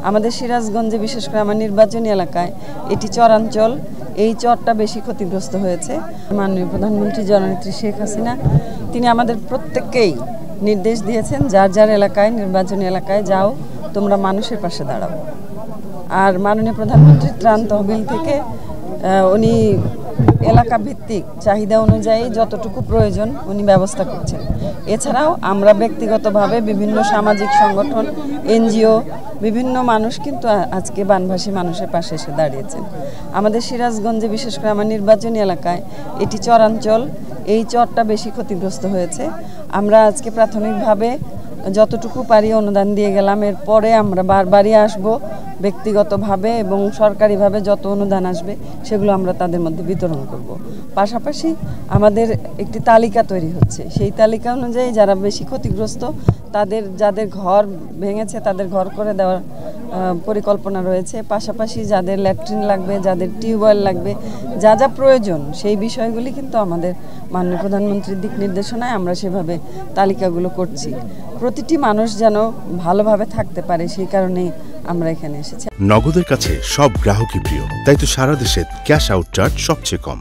আমাদের সিরাজগঞ্জে বিশেষ করে আমার নির্বাচনী এলাকায় এটি চরাঞ্চল, এই চরটা বেশি ক্ষতিগ্রস্ত হয়েছে। মাননীয় প্রধানমন্ত্রী জননেত্রী শেখ হাসিনা তিনি আমাদের প্রত্যেককেই নির্দেশ দিয়েছেন, যার যার এলাকায় নির্বাচনী এলাকায় যাও, তোমরা মানুষের পাশে দাঁড়াও। আর মাননীয় প্রধানমন্ত্রীর ত্রাণ তহবিল থেকে উনি এলাকা ভিত্তিক চাহিদা অনুযায়ী যতটুকু প্রয়োজন উনি ব্যবস্থা করছেন। এছাড়াও আমরা ব্যক্তিগতভাবে বিভিন্ন সামাজিক সংগঠন, এনজিও, বিভিন্ন মানুষ কিন্তু আজকে বানভাসী মানুষের পাশে এসে দাঁড়িয়েছেন। আমাদের সিরাজগঞ্জে বিশেষ করে আমার নির্বাচনী এলাকায় এটি চরাঞ্চল, এই চরটা বেশি ক্ষতিগ্রস্ত হয়েছে। আমরা আজকে প্রাথমিকভাবে যতটুকু পারি অনুদান দিয়ে গেলাম, এরপরে আমরা বারবারই আসব ব্যক্তিগতভাবে এবং সরকারিভাবে যত অনুদান আসবে সেগুলো আমরা তাদের মধ্যে বিতরণ করব। পাশাপাশি আমাদের একটি তালিকা তৈরি হচ্ছে, সেই তালিকা অনুযায়ী যারা বেশি ক্ষতিগ্রস্ত তাদের যাদের ঘর ভেঙেছে তাদের ঘর করে দেওয়ার পরিকল্পনা রয়েছে। পাশাপাশি যাদের ল্যাট্রিন লাগবে, যাদের টিউবওয়েল লাগবে, যা যা প্রয়োজন সেই বিষয়গুলি কিন্তু আমাদের মাননীয় প্রধানমন্ত্রীর দিক নির্দেশনায় আমরা সেভাবে তালিকাগুলো করছি। প্রতিটি মানুষ যেন ভালোভাবে থাকতে পারে সেই কারণেই আমরা এখানে এসেছি। নগদের কাছে সব গ্রাহকই প্রিয়, তাই তো সারা দেশে ক্যাশ আউট চার্জ সবচেয়ে কম।